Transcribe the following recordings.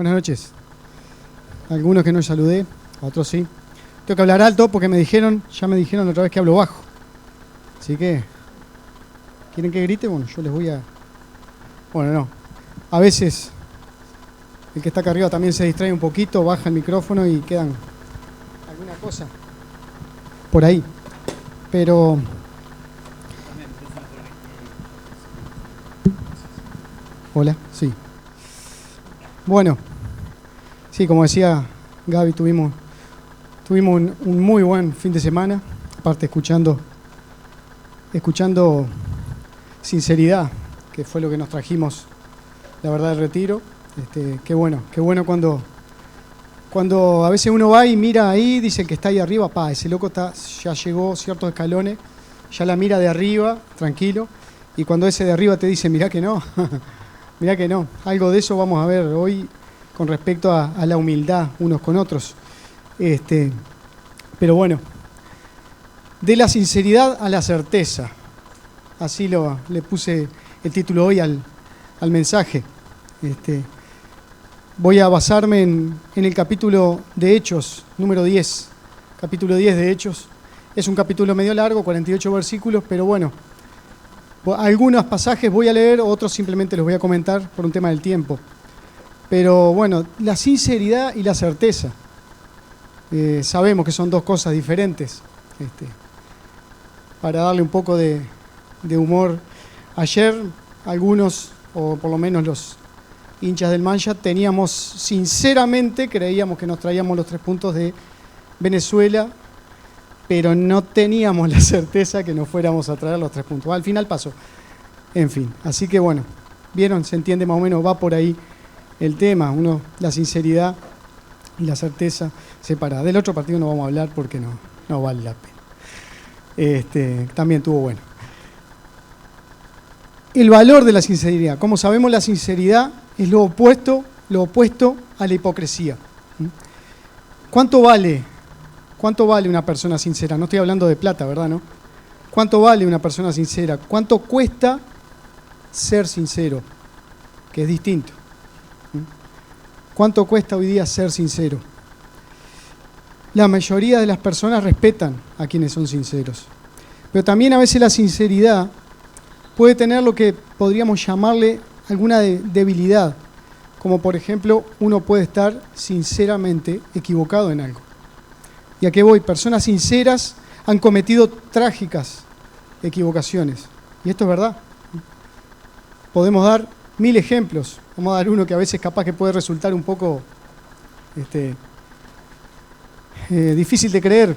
Buenas noches. Algunos que no saludé, a otros sí. Tengo que hablar alto porque ya me dijeron otra vez que hablo bajo. Así que, ¿quieren que grite? Bueno, yo les voy a... Bueno, no. A veces el que está acá arriba también se distrae un poquito, baja el micrófono y quedan alguna cosa por ahí. Pero... Hola, sí. Bueno, sí, como decía Gaby, tuvimos un muy buen fin de semana, aparte escuchando sinceridad, que fue lo que nos trajimos, la verdad, del retiro. Qué bueno cuando a veces uno va y mira ahí, dice que está ahí arriba, ese loco ya llegó ciertos escalones, ya la mira de arriba, tranquilo, y cuando ese de arriba te dice, mirá que no, mirá que no, algo de eso vamos a ver hoy con respecto a la humildad unos con otros. Pero bueno, de la sinceridad a la certeza, así le puse el título hoy al mensaje. Voy a basarme en el capítulo de Hechos, número 10, capítulo 10 de Hechos. Es un capítulo medio largo, 48 versículos, pero bueno, algunos pasajes voy a leer, otros simplemente los voy a comentar por un tema del tiempo. Pero bueno, la sinceridad y la certeza. Sabemos que son dos cosas diferentes. Para darle un poco de humor, ayer algunos, o por lo menos los hinchas del Mancha, sinceramente creíamos que nos traíamos los 3 puntos de Venezuela, pero no teníamos la certeza que nos fuéramos a traer los 3 puntos. Al final pasó. En fin, así que bueno, vieron, se entiende más o menos, va por ahí el tema. La sinceridad y la certeza separadas. Del otro partido no vamos a hablar porque no vale la pena. También estuvo bueno. El valor de la sinceridad. Como sabemos, la sinceridad es lo opuesto a la hipocresía. ¿Cuánto vale una persona sincera? No estoy hablando de plata, ¿verdad? ¿No? ¿Cuánto vale una persona sincera? ¿Cuánto cuesta ser sincero? Que es distinto. ¿Cuánto cuesta hoy día ser sincero? La mayoría de las personas respetan a quienes son sinceros. Pero también a veces la sinceridad puede tener lo que podríamos llamarle alguna debilidad. Como por ejemplo, uno puede estar sinceramente equivocado en algo. ¿Y a qué voy? Personas sinceras han cometido trágicas equivocaciones. Y esto es verdad. Podemos dar 1000 ejemplos. Vamos a dar uno que a veces capaz que puede resultar un poco difícil de creer.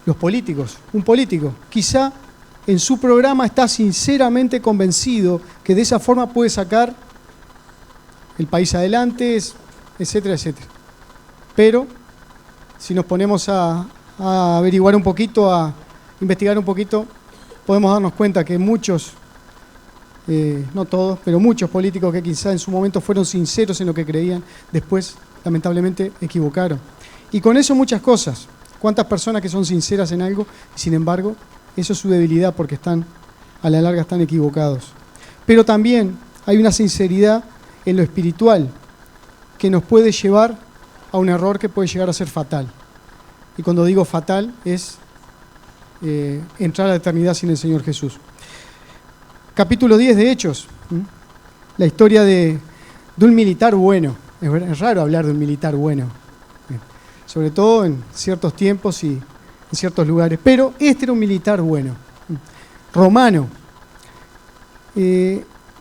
Los políticos. Un político quizá en su programa está sinceramente convencido que de esa forma puede sacar el país adelante, etcétera, etcétera. Pero si nos ponemos a averiguar un poquito, a investigar un poquito, podemos darnos cuenta que muchos, no todos, pero muchos políticos que quizá en su momento fueron sinceros en lo que creían, después lamentablemente equivocaron. Y con eso muchas cosas. ¿Cuántas personas que son sinceras en algo y sin embargo eso es su debilidad porque a la larga están equivocados? Pero también hay una sinceridad en lo espiritual que nos puede llevar a un error que puede llegar a ser fatal. Y cuando digo fatal es entrar a la eternidad sin el Señor Jesús. Capítulo 10 de Hechos, la historia de un militar bueno. Es raro hablar de un militar bueno, sobre todo en ciertos tiempos y en ciertos lugares. Pero este era un militar bueno, romano.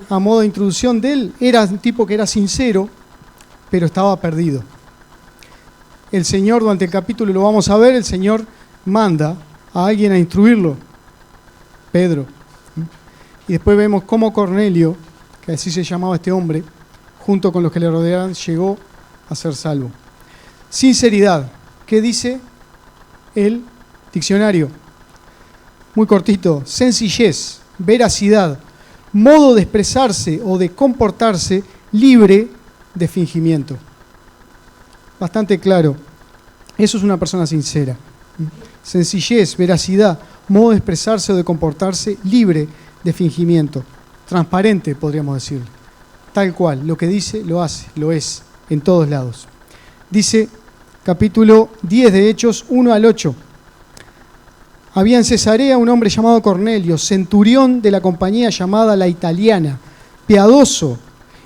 A modo de introducción de él, era un tipo que era sincero, pero estaba perdido. El Señor, durante el capítulo lo vamos a ver, el Señor manda a alguien a instruirlo, Pedro. Y después vemos cómo Cornelio, que así se llamaba este hombre, junto con los que le rodeaban, llegó a ser salvo. Sinceridad. ¿Qué dice el diccionario? Muy cortito. Sencillez, veracidad, modo de expresarse o de comportarse libre de fingimiento. Bastante claro. Eso es una persona sincera. Sencillez, veracidad, modo de expresarse o de comportarse libre de fingimiento. Transparente, podríamos decir. Tal cual, lo que dice, lo hace, lo es en todos lados. Dice capítulo 10 de Hechos 1 al 8. Había en Cesarea un hombre llamado Cornelio, centurión de la compañía llamada La Italiana, piadoso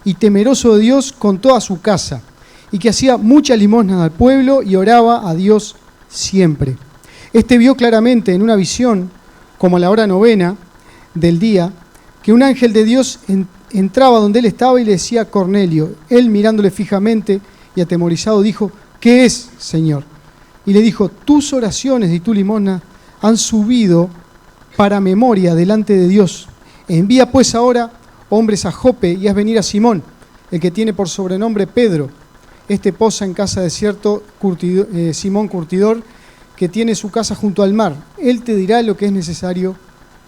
y temeroso de Dios con toda su casa, y que hacía muchas limosnas al pueblo y oraba a Dios siempre. Este vio claramente en una visión, como a la hora 9 del día, que un ángel de Dios entraba donde él estaba y le decía a Cornelio. Él, mirándole fijamente y atemorizado, dijo: ¿qué es, Señor? Y le dijo: tus oraciones y tu limosna han subido para memoria delante de Dios. Envía pues ahora hombres a Jope y haz venir a Simón, el que tiene por sobrenombre Pedro. Este posa en casa de cierto Simón curtidor, que tiene su casa junto al mar. Él te dirá lo que es necesario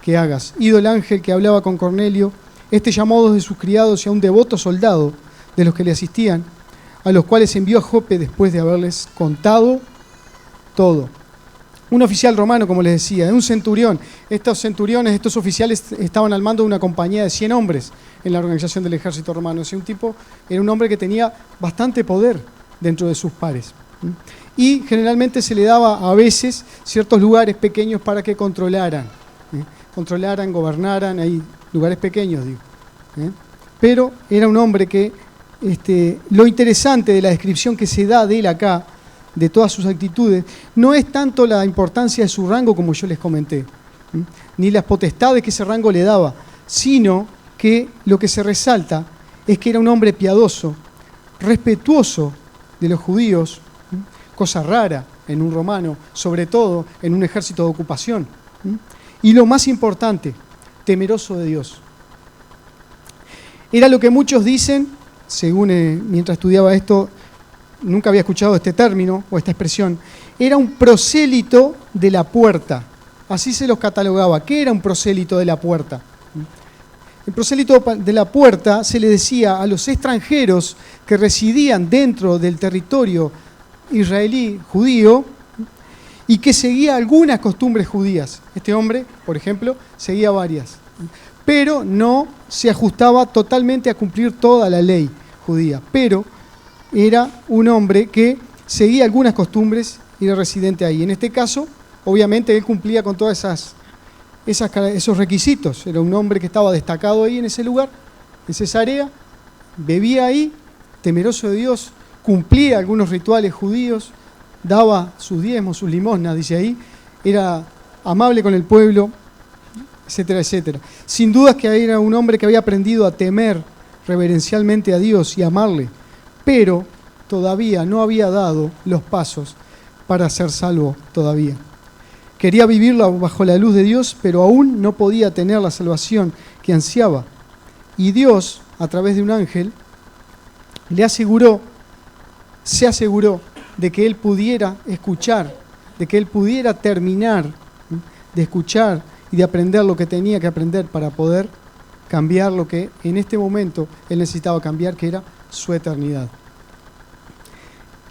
que hagas. Ido el ángel que hablaba con Cornelio, este llamó a 2 de sus criados y a un devoto soldado de los que le asistían, a los cuales envió a Jope después de haberles contado todo. Un oficial romano, como les decía, un centurión. Estos centuriones, estos oficiales estaban al mando de una compañía de 100 hombres en la organización del ejército romano. O sea, era un hombre que tenía bastante poder dentro de sus pares. Y generalmente se le daba a veces ciertos lugares pequeños para que controlaran, gobernaran, ahí lugares pequeños, digo. Pero era un hombre que, lo interesante de la descripción que se da de él acá, de todas sus actitudes, no es tanto la importancia de su rango como yo les comenté, ni las potestades que ese rango le daba, sino que lo que se resalta es que era un hombre piadoso, respetuoso de los judíos, cosa rara en un romano, sobre todo en un ejército de ocupación, y lo más importante, temeroso de Dios. Era lo que muchos dicen, según mientras estudiaba esto, nunca había escuchado este término o esta expresión, era un prosélito de la puerta. Así se los catalogaba. ¿Qué era un prosélito de la puerta? El prosélito de la puerta se le decía a los extranjeros que residían dentro del territorio israelí judío y que seguía algunas costumbres judías. Este hombre, por ejemplo, seguía varias, pero no se ajustaba totalmente a cumplir toda la ley judía. Pero era un hombre que seguía algunas costumbres y era residente ahí. En este caso, obviamente, él cumplía con todos esos requisitos. Era un hombre que estaba destacado ahí en ese lugar, en Cesarea, bebía ahí, temeroso de Dios, cumplía algunos rituales judíos, daba sus diezmos, sus limosnas, dice ahí, era amable con el pueblo, etcétera, etcétera. Sin dudas que era un hombre que había aprendido a temer reverencialmente a Dios y amarle, pero todavía no había dado los pasos para ser salvo todavía. Quería vivir bajo la luz de Dios, pero aún no podía tener la salvación que ansiaba. Y Dios, a través de un ángel, se aseguró de que él pudiera escuchar, de que él pudiera terminar de escuchar y de aprender lo que tenía que aprender para poder cambiar lo que en este momento él necesitaba cambiar, que era su eternidad.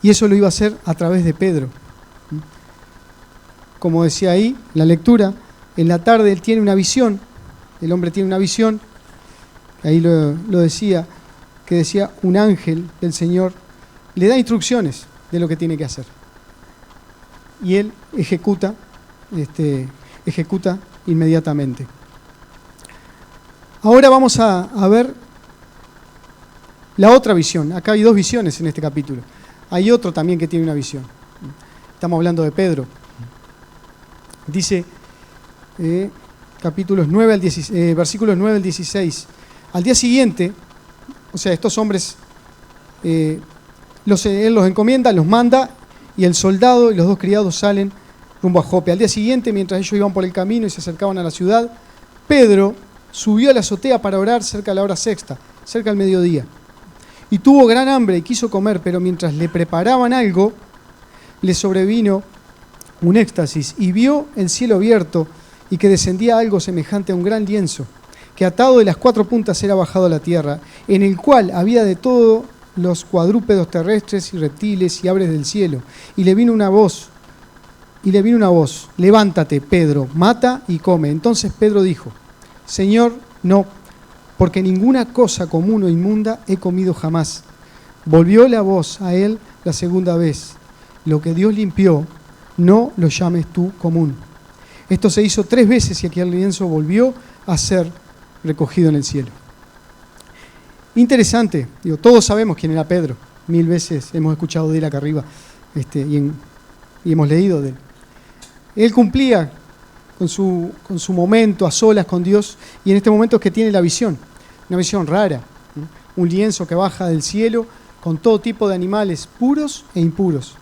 Y eso lo iba a hacer a través de Pedro. Como decía ahí, la lectura, en la tarde él tiene una visión, el hombre tiene una visión, ahí lo decía, que decía un ángel del Señor, le da instrucciones de lo que tiene que hacer. Y él ejecuta inmediatamente. Ahora vamos a ver la otra visión. Acá hay 2 visiones en este capítulo. Hay otro también que tiene una visión. Estamos hablando de Pedro. Dice versículos 9 al 16. Al día siguiente, o sea, estos hombres, él los encomienda, los manda, y el soldado y los 2 criados salen rumbo a Jope. Al día siguiente, mientras ellos iban por el camino y se acercaban a la ciudad, Pedro subió a la azotea para orar cerca de la hora sexta, cerca del mediodía. Y tuvo gran hambre y quiso comer, pero mientras le preparaban algo, le sobrevino un éxtasis y vio el cielo abierto y que descendía algo semejante a un gran lienzo, que atado de las 4 puntas era bajado a la tierra, en el cual había de todos los cuadrúpedos terrestres y reptiles y aves del cielo. Y le vino una voz, levántate, Pedro, mata y come. Entonces Pedro dijo, Señor, no, porque ninguna cosa común o inmunda he comido jamás. Volvió la voz a él la segunda vez. Lo que Dios limpió, no lo llames tú común. Esto se hizo 3 veces y aquel lienzo volvió a ser recogido en el cielo. Interesante, todos sabemos quién era Pedro. 1000 veces hemos escuchado de él acá arriba y hemos leído de él. Él cumplía con su momento a solas con Dios, y en este momento es que tiene la visión, una visión rara, ¿no? Un lienzo que baja del cielo con todo tipo de animales puros e impuros.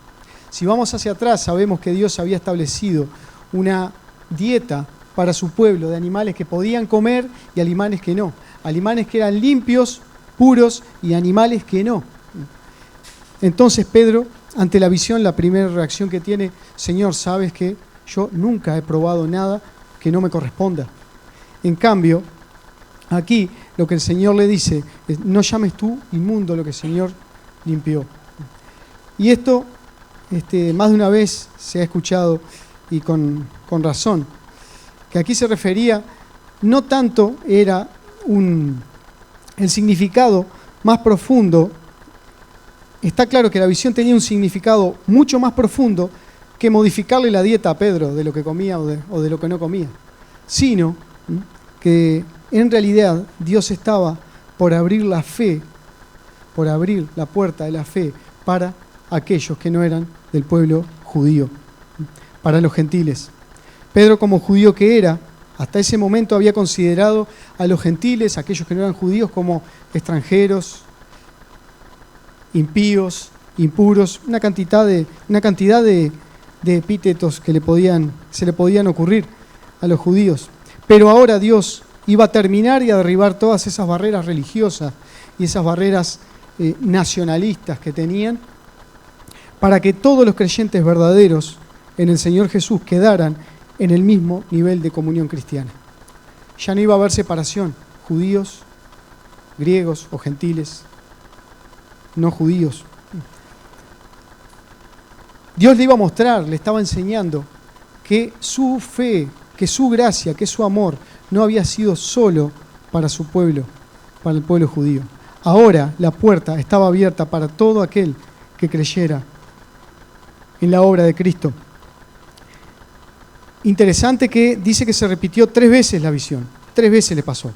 Si vamos hacia atrás, sabemos que Dios había establecido una dieta para su pueblo de animales que podían comer y animales que no. Animales que eran limpios, puros, y animales que no. Entonces Pedro, ante la visión, la primera reacción que tiene: Señor, sabes que yo nunca he probado nada que no me corresponda. En cambio, aquí lo que el Señor le dice es: no llames tú inmundo lo que el Señor limpió. Y esto más de una vez se ha escuchado, y con razón, que aquí se refería, no tanto era el significado más profundo. Está claro que la visión tenía un significado mucho más profundo que modificarle la dieta a Pedro de lo que comía o de lo que no comía, sino que en realidad Dios estaba por abrir la fe, por abrir la puerta de la fe para aquellos que no eran del pueblo judío, para los gentiles. Pedro, como judío que era, hasta ese momento había considerado a los gentiles, aquellos que no eran judíos, como extranjeros, impíos, impuros, una cantidad de epítetos que se le podían ocurrir a los judíos. Pero ahora Dios iba a terminar y a derribar todas esas barreras religiosas y esas barreras nacionalistas que tenían, para que todos los creyentes verdaderos en el Señor Jesús quedaran en el mismo nivel de comunión cristiana. Ya no iba a haber separación, judíos, griegos o gentiles, no judíos. Dios le iba a mostrar, le estaba enseñando que su fe, que su gracia, que su amor no había sido solo para su pueblo, para el pueblo judío. Ahora la puerta estaba abierta para todo aquel que creyera en la obra de Cristo. Interesante que dice que se repitió 3 veces la visión, 3 veces le pasó.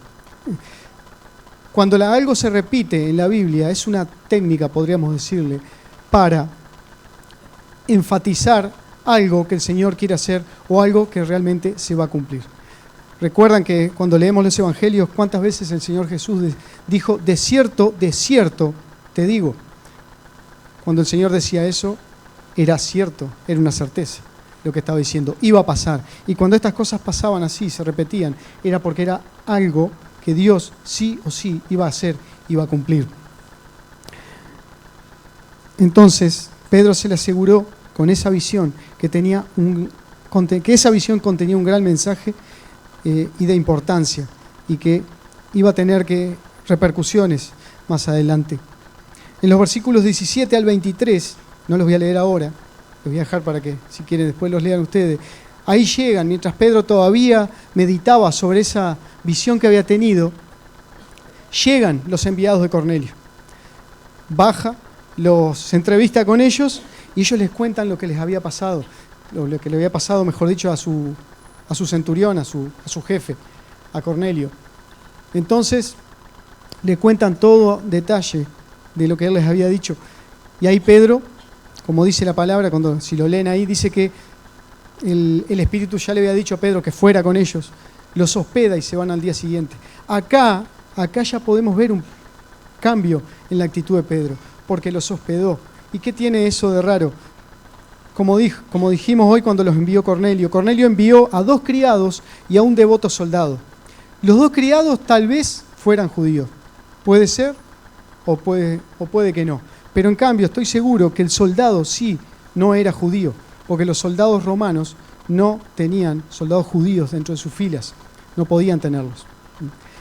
Cuando algo se repite en la Biblia, es una técnica, podríamos decirle, para enfatizar algo que el Señor quiere hacer o algo que realmente se va a cumplir. Recuerdan que cuando leemos los evangelios, ¿cuántas veces el Señor Jesús dijo: de cierto te digo? Cuando el Señor decía eso, era cierto, era una certeza lo que estaba diciendo, iba a pasar. Y cuando estas cosas pasaban así, se repetían, era porque era algo que Dios sí o sí iba a hacer, iba a cumplir. Entonces Pedro se le aseguró con esa visión que esa visión contenía un gran mensaje y de importancia, y que iba a tener repercusiones más adelante. En los versículos 17 al 23, no los voy a leer ahora, los voy a dejar para que, si quieren, después los lean ustedes. Ahí llegan, mientras Pedro todavía meditaba sobre esa visión que había tenido, llegan los enviados de Cornelio. Baja, se entrevista con ellos y ellos les cuentan lo que les había pasado, lo que le había pasado, mejor dicho, a su centurión, a su jefe, a Cornelio. Entonces le cuentan todo detalle de lo que él les había dicho. Y ahí Pedro, como dice la palabra, si lo leen ahí, dice que el Espíritu ya le había dicho a Pedro que fuera con ellos, los hospeda y se van al día siguiente. Acá ya podemos ver un cambio en la actitud de Pedro, porque los hospedó. ¿Y qué tiene eso de raro? Como dijimos hoy cuando los envió Cornelio, Cornelio envió a 2 criados y a un devoto soldado. Los 2 criados tal vez fueran judíos, puede ser o puede que no. Pero en cambio estoy seguro que el soldado sí no era judío, porque los soldados romanos no tenían soldados judíos dentro de sus filas, no podían tenerlos.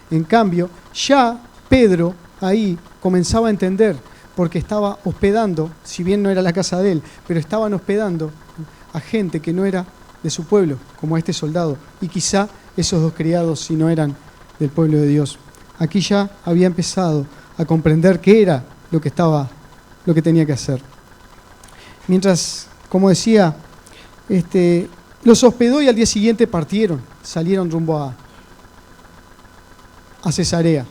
En cambio, ya Pedro ahí comenzaba a entender, porque estaba hospedando, si bien no era la casa de él, pero estaban hospedando a gente que no era de su pueblo, como este soldado, y quizá esos 2 criados si no eran del pueblo de Dios. Aquí ya había empezado a comprender qué era lo que estaba lo que tenía que hacer. Mientras, como decía, los hospedó y al día siguiente partieron, salieron rumbo a Cesarea.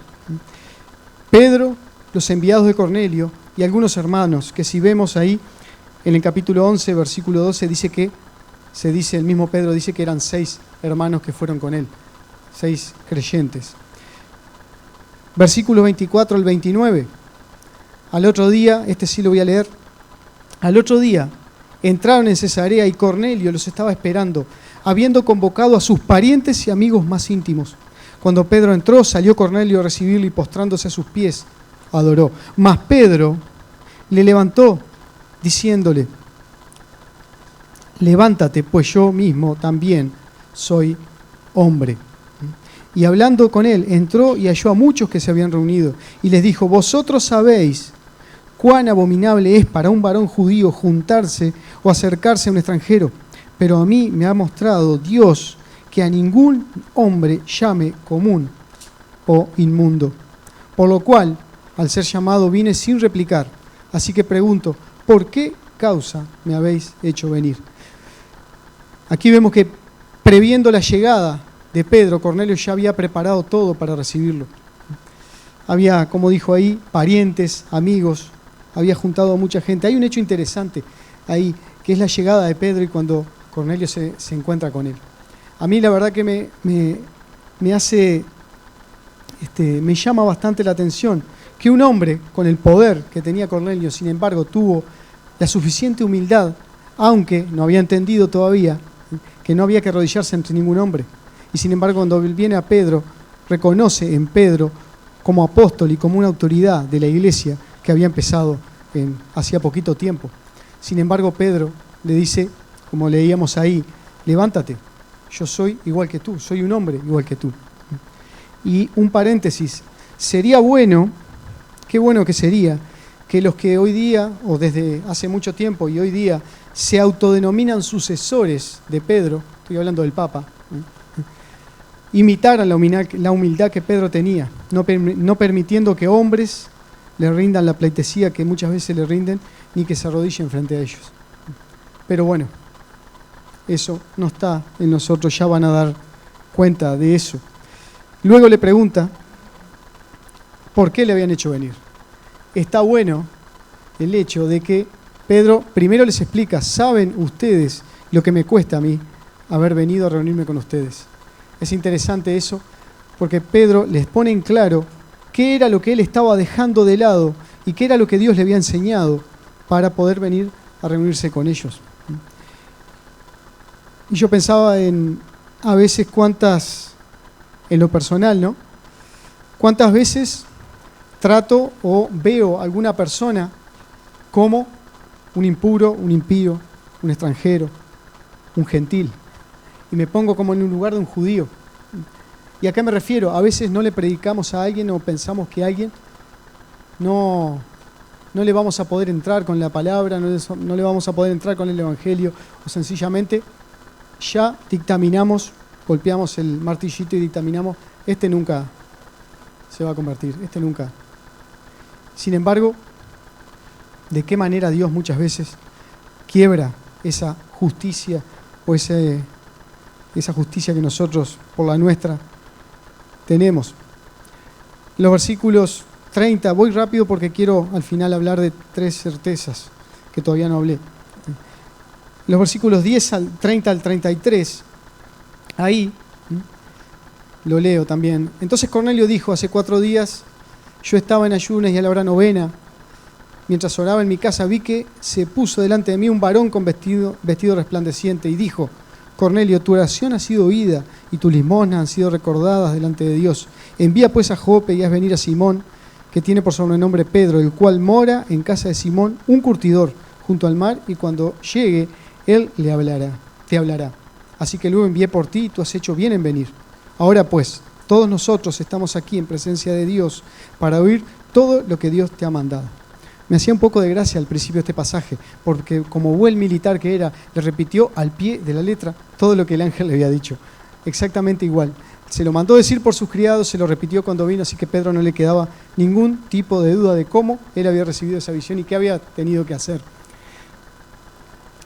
Pedro, los enviados de Cornelio y algunos hermanos, que si vemos ahí en el capítulo 11, versículo 12, el mismo Pedro dice que eran 6 hermanos que fueron con él, 6 creyentes. Versículos 24 al 29. Al otro día, sí lo voy a leer, al otro día entraron en Cesarea y Cornelio los estaba esperando, habiendo convocado a sus parientes y amigos más íntimos. Cuando Pedro entró, salió Cornelio a recibirlo y postrándose a sus pies, adoró. Mas Pedro le levantó, diciéndole: levántate, pues yo mismo también soy hombre. Y hablando con él, entró y halló a muchos que se habían reunido, y les dijo: vosotros sabéis cuán abominable es para un varón judío juntarse o acercarse a un extranjero, pero a mí me ha mostrado Dios que a ningún hombre llame común o inmundo. Por lo cual, al ser llamado, vine sin replicar. Así que pregunto: ¿por qué causa me habéis hecho venir? Aquí vemos que, previendo la llegada de Pedro, Cornelio ya había preparado todo para recibirlo. Había, como dijo ahí, parientes, amigos, había juntado a mucha gente. Hay un hecho interesante ahí, que es la llegada de Pedro y cuando Cornelio se encuentra con él. A mí la verdad que me hace, me llama bastante la atención que un hombre con el poder que tenía Cornelio, sin embargo, tuvo la suficiente humildad, aunque no había entendido todavía que no había que arrodillarse ante ningún hombre. Y sin embargo, cuando viene a Pedro, reconoce en Pedro como apóstol y como una autoridad de la iglesia que había empezado hacía poquito tiempo. Sin embargo, Pedro le dice, como leíamos ahí: levántate, yo soy igual que tú, soy un hombre igual que tú. Y un paréntesis, sería bueno, qué bueno que sería, que los que hoy día, o desde hace mucho tiempo y hoy día, se autodenominan sucesores de Pedro, estoy hablando del Papa, imitaran la humildad que Pedro tenía, no permitiendo que hombres le rindan la pleitesía que muchas veces le rinden, ni que se arrodillen frente a ellos. Pero bueno, eso no está en nosotros, ya van a dar cuenta de eso. Luego le pregunta por qué le habían hecho venir. Está bueno el hecho de que Pedro primero les explica: ¿saben ustedes lo que me cuesta a mí haber venido a reunirme con ustedes? Es interesante eso, porque Pedro les pone en claro qué era lo que él estaba dejando de lado y qué era lo que Dios le había enseñado para poder venir a reunirse con ellos. Y yo pensaba a veces en lo personal, ¿no? ¿Cuántas veces trato o veo a alguna persona como un impuro, un impío, un extranjero, un gentil? Y me pongo como en un lugar de un judío. ¿Y a qué me refiero? A veces no le predicamos a alguien o pensamos que a alguien no le vamos a poder entrar con la palabra, no le vamos a poder entrar con el evangelio, o sencillamente ya dictaminamos, golpeamos el martillito y dictaminamos: este nunca se va a convertir, este nunca. Sin embargo, ¿de qué manera Dios muchas veces quiebra esa justicia o esa justicia que nosotros, por la nuestra, tenemos? Los versículos 30, voy rápido porque quiero al final hablar de 3 certezas que todavía no hablé. Los versículos 30 al 33, ahí lo leo también. Entonces Cornelio dijo: hace 4 días yo estaba en ayunas y a la hora novena, mientras oraba en mi casa, vi que se puso delante de mí un varón con vestido resplandeciente y dijo: Cornelio, tu oración ha sido oída y tus limosnas han sido recordadas delante de Dios. Envía pues a Jope y haz venir a Simón, que tiene por sobrenombre Pedro, el cual mora en casa de Simón, un curtidor, junto al mar, y cuando llegue, él te hablará. Así que luego envié por ti y tú has hecho bien en venir. Ahora pues, todos nosotros estamos aquí en presencia de Dios para oír todo lo que Dios te ha mandado. Me hacía un poco de gracia al principio de este pasaje, porque como buen militar que era, le repitió al pie de la letra todo lo que el ángel le había dicho. Exactamente igual. Se lo mandó decir por sus criados, se lo repitió cuando vino, así que a Pedro no le quedaba ningún tipo de duda de cómo él había recibido esa visión y qué había tenido que hacer.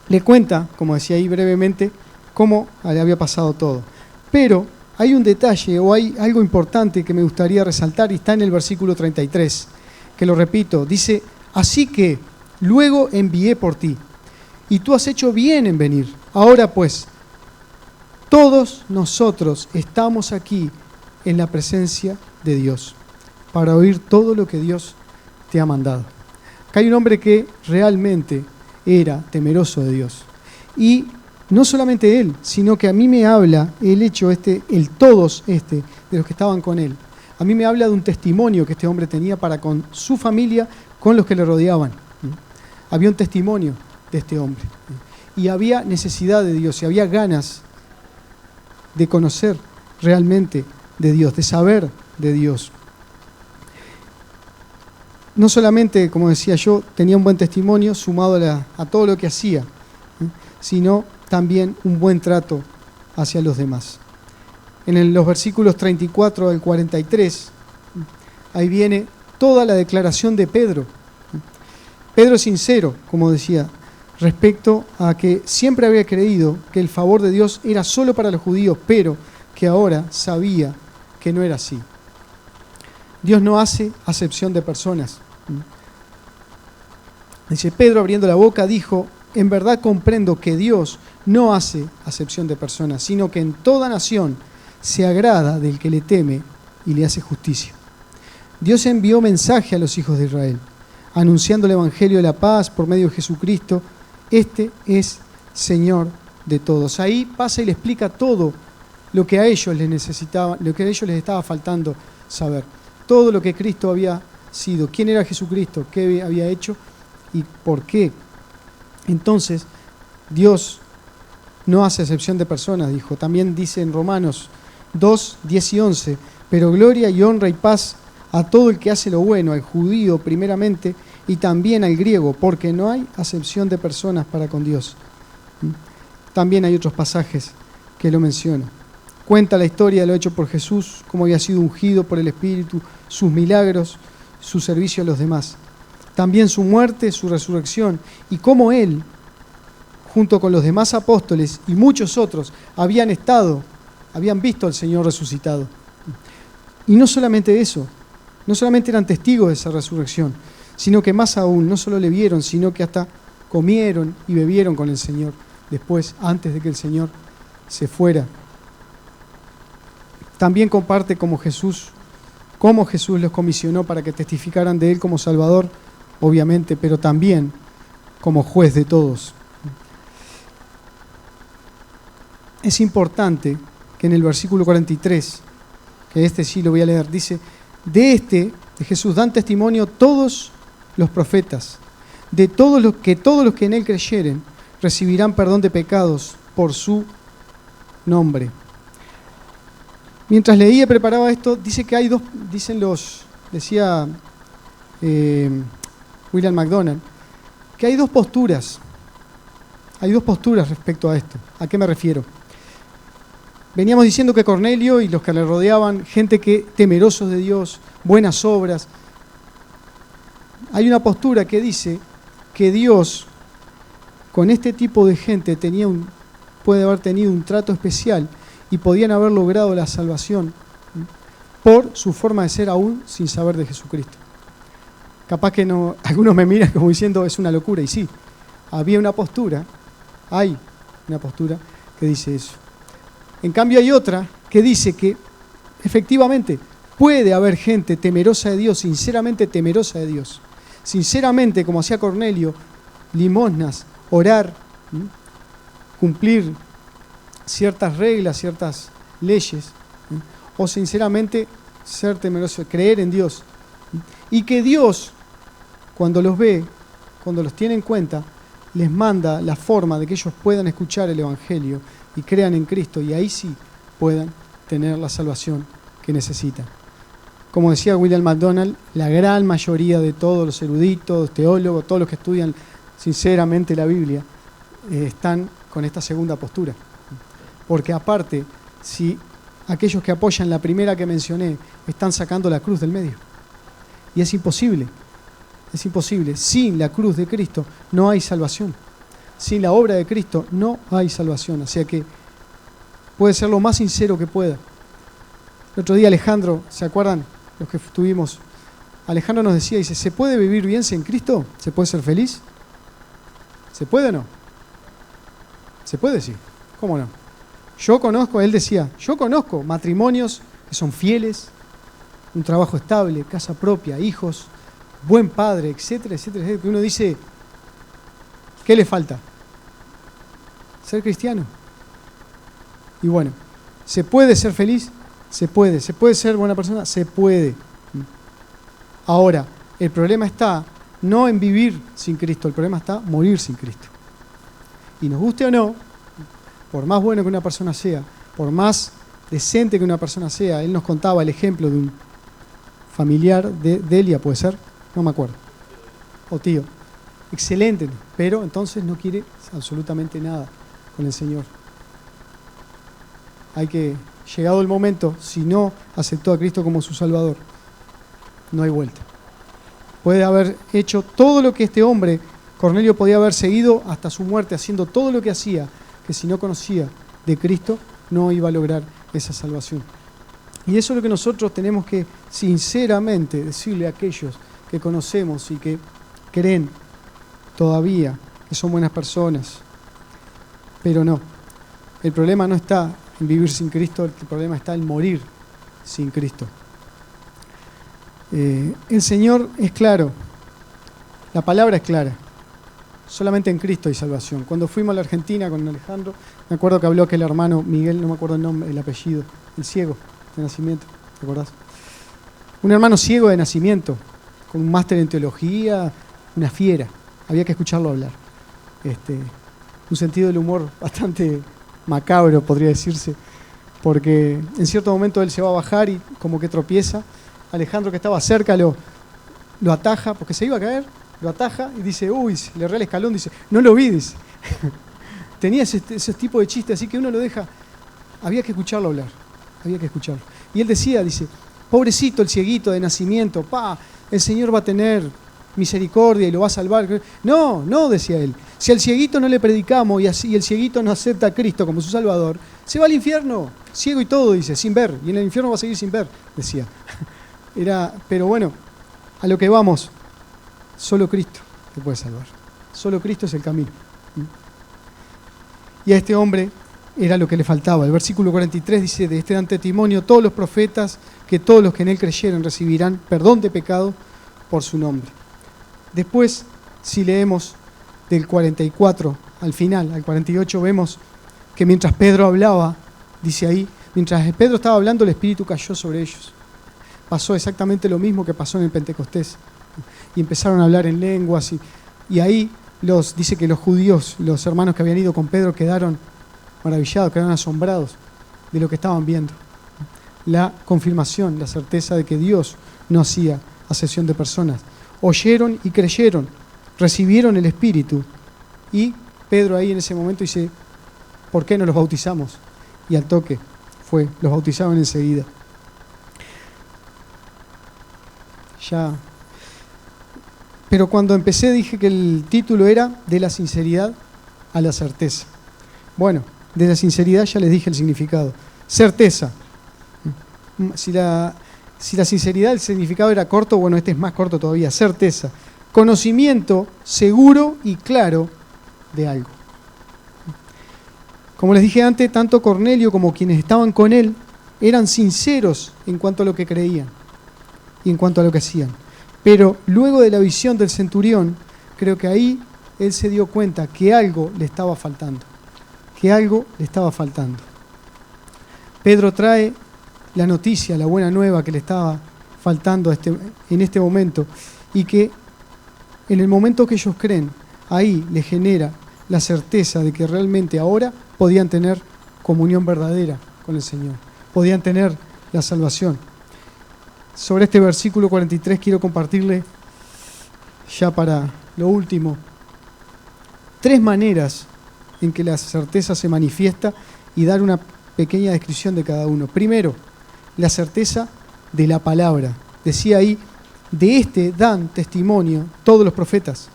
Le cuenta, como decía ahí brevemente, cómo le había pasado todo. Pero hay un detalle o hay algo importante que me gustaría resaltar y está en el versículo 33, que lo repito, dice: así que luego envié por ti, y tú has hecho bien en venir. Ahora pues, todos nosotros estamos aquí en la presencia de Dios para oír todo lo que Dios te ha mandado. Acá hay un hombre que realmente era temeroso de Dios. Y no solamente él, sino que a mí me habla el hecho el todos de los que estaban con él. A mí me habla de un testimonio que este hombre tenía para con su familia, con los que le rodeaban. Había un testimonio de este hombre. Y había necesidad de Dios, y había ganas de conocer realmente de Dios, de saber de Dios. No solamente, como decía yo, tenía un buen testimonio sumado a todo lo que hacía, sino también un buen trato hacia los demás. En los versículos 34 al 43, ahí viene toda la declaración de Pedro. Pedro es sincero, como decía, respecto a que siempre había creído que el favor de Dios era solo para los judíos, pero que ahora sabía que no era así. Dios no hace acepción de personas. Dice Pedro, abriendo la boca, dijo: en verdad comprendo que Dios no hace acepción de personas, sino que en toda nación se agrada del que le teme y le hace justicia. Dios envió mensaje a los hijos de Israel, anunciando el evangelio de la paz por medio de Jesucristo. Este es Señor de todos. Ahí pasa y le explica todo lo que a ellos les necesitaba, lo que a ellos les estaba faltando saber. Todo lo que Cristo había sido, quién era Jesucristo, qué había hecho y por qué. Entonces, Dios no hace excepción de personas, dijo. También dice en Romanos 2, 10 y 11, pero gloria y honra y paz a todo el que hace lo bueno, al judío primeramente y también al griego, porque no hay acepción de personas para con Dios. También hay otros pasajes que lo mencionan. Cuenta la historia de lo hecho por Jesús, cómo había sido ungido por el Espíritu, sus milagros, su servicio a los demás. También su muerte, su resurrección y cómo él, junto con los demás apóstoles y muchos otros, habían visto al Señor resucitado. Y no solamente eso, no solamente eran testigos de esa resurrección, sino que más aún, no solo le vieron, sino que hasta comieron y bebieron con el Señor después, antes de que el Señor se fuera. También comparte cómo Jesús los comisionó para que testificaran de Él como Salvador, obviamente, pero también como juez de todos. Es importante que en el versículo 43, que sí lo voy a leer, dice: de Jesús dan testimonio todos los profetas, de todos los que en Él creyeren recibirán perdón de pecados por su nombre. Mientras leía y preparaba esto, dice que hay dos, decía William MacDonald, que hay dos posturas respecto a esto. ¿A qué me refiero? Veníamos diciendo que Cornelio y los que le rodeaban, gente que temerosos de Dios, buenas obras. Hay una postura que dice que Dios, con este tipo de gente, puede haber tenido un trato especial y podían haber logrado la salvación por su forma de ser aún sin saber de Jesucristo. Capaz que no, algunos me miran como diciendo es una locura, y sí, hay una postura que dice eso. En cambio hay otra que dice que efectivamente puede haber gente temerosa de Dios, sinceramente temerosa de Dios. Sinceramente, como hacía Cornelio, limosnas, orar, cumplir ciertas reglas, ciertas leyes, o sinceramente ser temeroso, creer en Dios. Y que Dios, cuando los ve, cuando los tiene en cuenta, les manda la forma de que ellos puedan escuchar el Evangelio y crean en Cristo, y ahí sí puedan tener la salvación que necesitan. Como decía William MacDonald, la gran mayoría de todos los eruditos, teólogos, todos los que estudian sinceramente la Biblia, están con esta segunda postura. Porque aparte, si aquellos que apoyan la primera que mencioné están sacando la cruz del medio. Y es imposible. Es imposible. Sin la cruz de Cristo no hay salvación. Sin la obra de Cristo no hay salvación. O sea que puede ser lo más sincero que pueda. El otro día Alejandro, ¿se acuerdan? Los que estuvimos. Alejandro nos decía, dice, ¿se puede vivir bien sin Cristo? ¿Se puede ser feliz? ¿Se puede o no? ¿Se puede? Sí. ¿Cómo no? Yo conozco, él decía, yo conozco matrimonios que son fieles, un trabajo estable, casa propia, hijos, buen padre, etcétera, etcétera, etcétera, que uno dice, ¿qué le falta? Ser cristiano. Y bueno, ¿se puede ser feliz? Se puede. ¿Se puede ser buena persona? Se puede. Ahora, el problema está no en vivir sin Cristo, el problema está en morir sin Cristo. Y nos guste o no, por más bueno que una persona sea, por más decente que una persona sea, él nos contaba el ejemplo de un familiar de Delia, ¿puede ser? No me acuerdo. O tío. Excelente, pero entonces no quiere absolutamente nada con el Señor. Hay que, llegado el momento, si no aceptó a Cristo como su Salvador, no hay vuelta. Puede haber hecho todo lo que este hombre, Cornelio, podía haber seguido hasta su muerte, haciendo todo lo que hacía, que si no conocía de Cristo, no iba a lograr esa salvación. Y eso es lo que nosotros tenemos que sinceramente decirle a aquellos que conocemos y que creen todavía que son buenas personas. Pero no, el problema no está en vivir sin Cristo, el problema está en morir sin Cristo. El Señor es claro, la palabra es clara, solamente en Cristo hay salvación. Cuando fuimos a la Argentina con Alejandro, me acuerdo que habló aquel hermano Miguel, no me acuerdo el nombre, el apellido, el ciego de nacimiento, ¿te acordás? Un hermano ciego de nacimiento, con un máster en teología, una fiera, había que escucharlo hablar. Un sentido del humor bastante macabro, podría decirse, porque en cierto momento él se va a bajar y como que tropieza. Alejandro, que estaba cerca, lo ataja, porque se iba a caer, lo ataja y dice, uy, le erré el escalón, dice, no lo vi, dice. Tenía ese tipo de chiste, así que uno lo deja, había que escucharlo hablar, había que escucharlo. Y él decía, dice, pobrecito el cieguito de nacimiento, el Señor va a tener misericordia y lo va a salvar. No, no, decía él, si al cieguito no le predicamos y el cieguito no acepta a Cristo como su Salvador, se va al infierno, ciego y todo, dice, sin ver, y en el infierno va a seguir sin ver, decía. Pero bueno, a lo que vamos, solo Cristo te puede salvar. Solo Cristo es el camino. Y a este hombre era lo que le faltaba. El versículo 43 dice, de este dan testimonio todos los profetas, que todos los que en él creyeron recibirán perdón de pecado por su nombre. Después, si leemos del 44 al final, al 48, vemos que mientras Pedro hablaba, dice ahí, mientras Pedro estaba hablando, el Espíritu cayó sobre ellos. Pasó exactamente lo mismo que pasó en el Pentecostés. Y empezaron a hablar en lenguas. Y ahí dice que los judíos, los hermanos que habían ido con Pedro, quedaron maravillados, quedaron asombrados de lo que estaban viendo. La confirmación, la certeza de que Dios no hacía acepción de personas. Oyeron y creyeron, recibieron el Espíritu. Y Pedro ahí en ese momento dice, ¿por qué no los bautizamos? Y al toque los bautizaron enseguida. Pero cuando empecé dije que el título era de la sinceridad a la certeza. Bueno, de la sinceridad ya les dije el significado. Certeza. Si la sinceridad, el significado era corto, bueno, este es más corto todavía. Certeza. Conocimiento seguro y claro de algo. Como les dije antes, tanto Cornelio como quienes estaban con él eran sinceros en cuanto a lo que creían y en cuanto a lo que hacían. Pero luego de la visión del centurión, creo que ahí él se dio cuenta que algo le estaba faltando. Que algo le estaba faltando. Pedro trae la noticia, la buena nueva que le estaba faltando en este momento, y que en el momento que ellos creen, ahí le genera la certeza de que realmente ahora podían tener comunión verdadera con el Señor, podían tener la salvación. Sobre este versículo 43 quiero compartirle, ya para lo último, 3 maneras en que la certeza se manifiesta y dar una pequeña descripción de cada uno. Primero, la certeza de la palabra. Decía ahí, de este dan testimonio todos los profetas.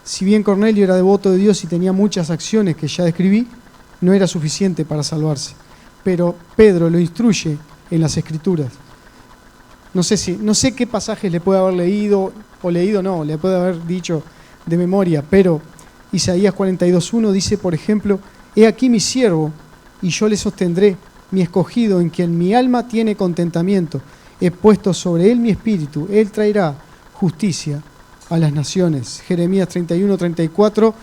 Si bien Cornelio era devoto de Dios y tenía muchas acciones que ya describí, no era suficiente para salvarse. Pero Pedro lo instruye en las Escrituras. No sé qué pasajes le puede haber leído, le puede haber dicho de memoria, pero Isaías 42:1 dice, por ejemplo, «He aquí mi siervo, y yo le sostendré, mi escogido, en quien mi alma tiene contentamiento. He puesto sobre él mi espíritu, él traerá justicia a las naciones». Jeremías 31:34,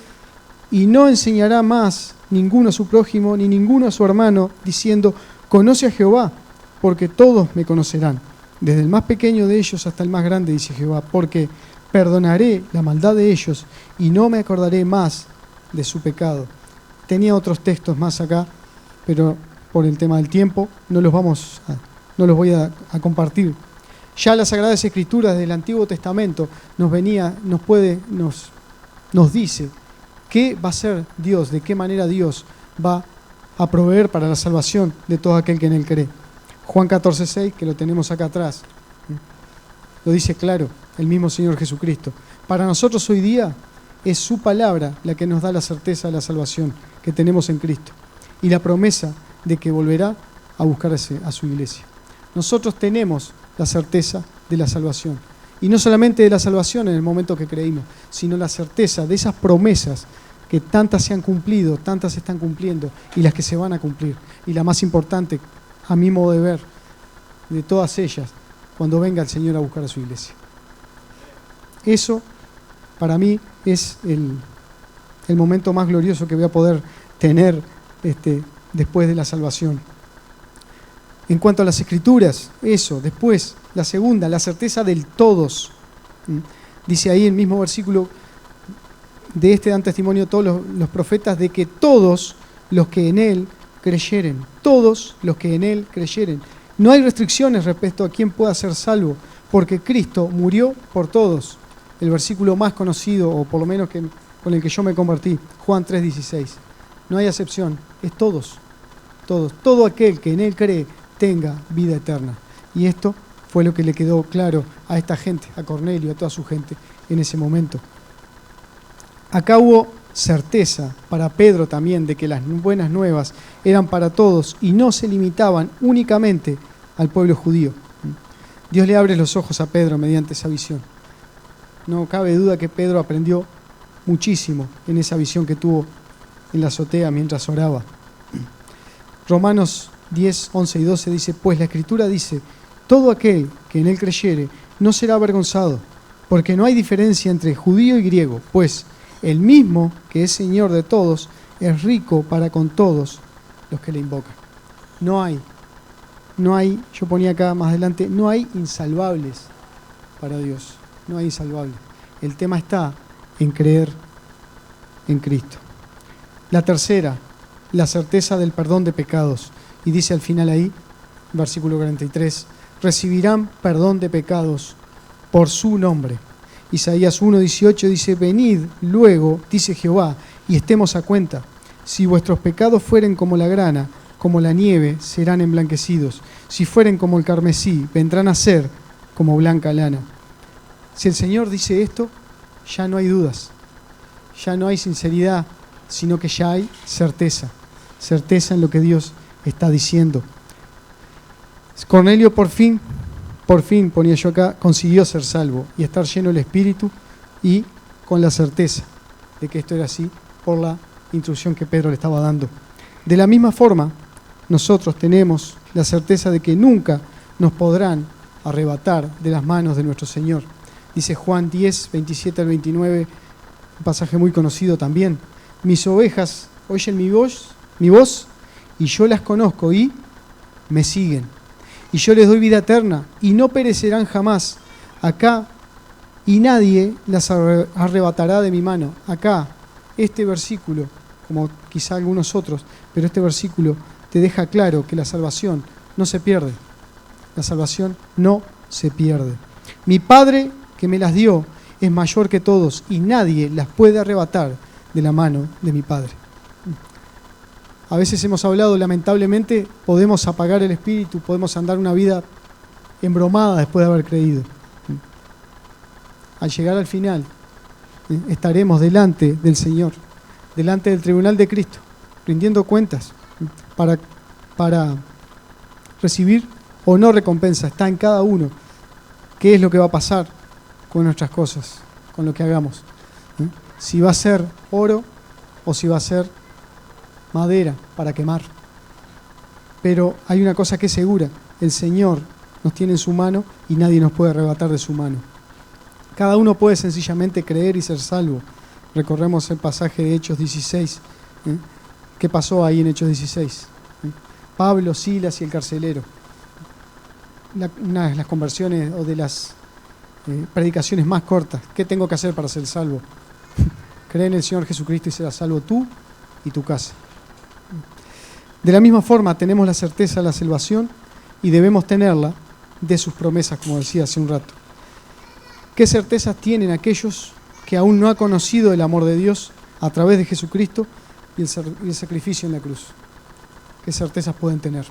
«Y no enseñará más ninguno a su prójimo, ni ninguno a su hermano, diciendo, conoce a Jehová, porque todos me conocerán, desde el más pequeño de ellos hasta el más grande, dice Jehová, porque perdonaré la maldad de ellos y no me acordaré más de su pecado». Tenía otros textos más acá, pero por el tema del tiempo no los voy a compartir. Ya las Sagradas Escrituras del Antiguo Testamento nos dice qué va a ser Dios, de qué manera Dios va a proveer para la salvación de todo aquel que en Él cree. Juan 14:6, que lo tenemos acá atrás, lo dice claro, el mismo Señor Jesucristo. Para nosotros hoy día es su palabra la que nos da la certeza de la salvación que tenemos en Cristo y la promesa de que volverá a buscar a su iglesia. Nosotros tenemos la certeza de la salvación. Y no solamente de la salvación en el momento que creímos, sino la certeza de esas promesas que tantas se han cumplido, tantas se están cumpliendo y las que se van a cumplir. Y la más importante, a mi modo de ver, de todas ellas, cuando venga el Señor a buscar a su iglesia. Eso, para mí, es el momento más glorioso que voy a poder tener después de la salvación. En cuanto a las Escrituras, eso. Después, la segunda, la certeza del todos. Dice ahí el mismo versículo, de este dan testimonio todos los profetas, de que todos los que en Él creyeren, todos los que en Él creyeren. No hay restricciones respecto a quién pueda ser salvo, porque Cristo murió por todos. El versículo más conocido, o por lo menos con el que yo me convertí, Juan 3:16. No hay excepción, es todos, todos. Todo aquel que en Él cree tenga vida eterna. Y esto fue lo que le quedó claro a esta gente, a Cornelio, a toda su gente en ese momento. Acá hubo certeza para Pedro también de que las buenas nuevas eran para todos y no se limitaban únicamente al pueblo judío. Dios le abre los ojos a Pedro mediante esa visión. No cabe duda que Pedro aprendió muchísimo en esa visión que tuvo en la azotea mientras oraba. Romanos 10, 11 y 12 dice, pues la Escritura dice, todo aquel que en Él creyere no será avergonzado, porque no hay diferencia entre judío y griego, pues el mismo que es Señor de todos es rico para con todos los que le invocan. No hay, yo ponía acá más adelante, no hay insalvables para Dios, no hay insalvables. El tema está en creer en Cristo. La tercera, la certeza del perdón de pecados. Y dice al final ahí, versículo 43, recibirán perdón de pecados por su nombre. Isaías 1:18 dice, venid luego, dice Jehová, y estemos a cuenta. Si vuestros pecados fueren como la grana, como la nieve, serán emblanquecidos. Si fueren como el carmesí, vendrán a ser como blanca lana. Si el Señor dice esto, ya no hay dudas, ya no hay sinceridad, sino que ya hay certeza en lo que Dios está diciendo. Cornelio por fin, ponía yo acá, consiguió ser salvo y estar lleno del Espíritu y con la certeza de que esto era así por la instrucción que Pedro le estaba dando. De la misma forma, nosotros tenemos la certeza de que nunca nos podrán arrebatar de las manos de nuestro Señor. Dice Juan 10, 27 al 29, un pasaje muy conocido también. Mis ovejas oyen mi voz, y yo las conozco y me siguen. Y yo les doy vida eterna y no perecerán jamás. Acá, y nadie las arrebatará de mi mano. Acá, este versículo, como quizá algunos otros, pero este versículo te deja claro que la salvación no se pierde. La salvación no se pierde. Mi Padre que me las dio es mayor que todos y nadie las puede arrebatar de la mano de mi Padre. A veces hemos hablado, lamentablemente, podemos apagar el espíritu, podemos andar una vida embromada después de haber creído. Al llegar al final, estaremos delante del Señor, delante del tribunal de Cristo, rindiendo cuentas para recibir o no recompensa. Está en cada uno qué es lo que va a pasar con nuestras cosas, con lo que hagamos. Si va a ser oro o si va a ser madera para quemar. Pero hay una cosa que es segura: el Señor nos tiene en su mano y nadie nos puede arrebatar de su mano. Cada uno puede sencillamente creer y ser salvo. Recorremos el pasaje de Hechos 16. ¿Qué pasó ahí en Hechos 16? Pablo, Silas y el carcelero. Una de las conversiones o de las predicaciones más cortas. ¿Qué tengo que hacer para ser salvo? Cree en el Señor Jesucristo y serás salvo tú y tu casa. De la misma forma tenemos la certeza de la salvación y debemos tenerla de sus promesas, como decía hace un rato. ¿Qué certezas tienen aquellos que aún no han conocido el amor de Dios a través de Jesucristo y el sacrificio en la cruz? ¿Qué certezas pueden tener?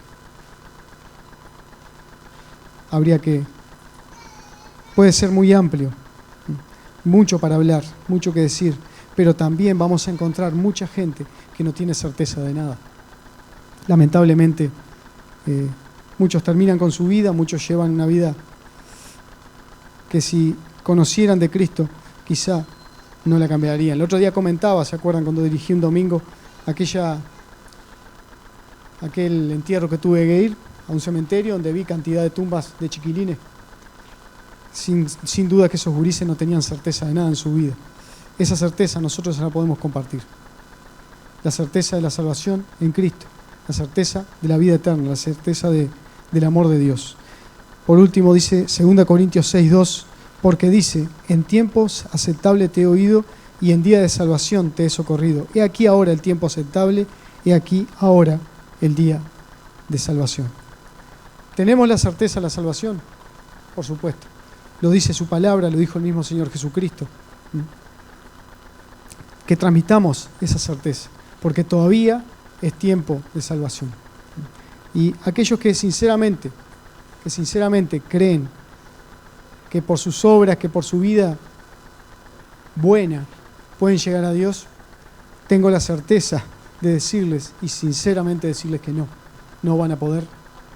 Puede ser muy amplio, mucho para hablar, mucho que decir, pero también vamos a encontrar mucha gente que no tiene certeza de nada. Lamentablemente, muchos terminan con su vida, muchos llevan una vida que si conocieran de Cristo, quizá no la cambiarían. El otro día comentaba, ¿se acuerdan cuando dirigí un domingo aquel entierro que tuve que ir a un cementerio donde vi cantidad de tumbas de chiquilines? Sin duda que esos gurises no tenían certeza de nada en su vida. Esa certeza nosotros la podemos compartir. La certeza de la salvación en Cristo, la certeza de la vida eterna, la certeza del amor de Dios. Por último dice 2 Corintios 6:2, porque dice: en tiempos aceptables te he oído y en día de salvación te he socorrido. He aquí ahora el tiempo aceptable, he aquí ahora el día de salvación. ¿Tenemos la certeza de la salvación? Por supuesto. Lo dice su palabra, lo dijo el mismo Señor Jesucristo. Que transmitamos esa certeza, porque todavía es tiempo de salvación. Y aquellos que sinceramente creen que por sus obras, que por su vida buena pueden llegar a Dios, tengo la certeza de decirles y sinceramente decirles que no van a poder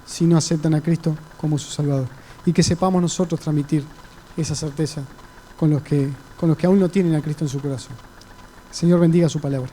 si no aceptan a Cristo como su Salvador. Y que sepamos nosotros transmitir esa certeza con los que aún no tienen a Cristo en su corazón. Señor bendiga su palabra.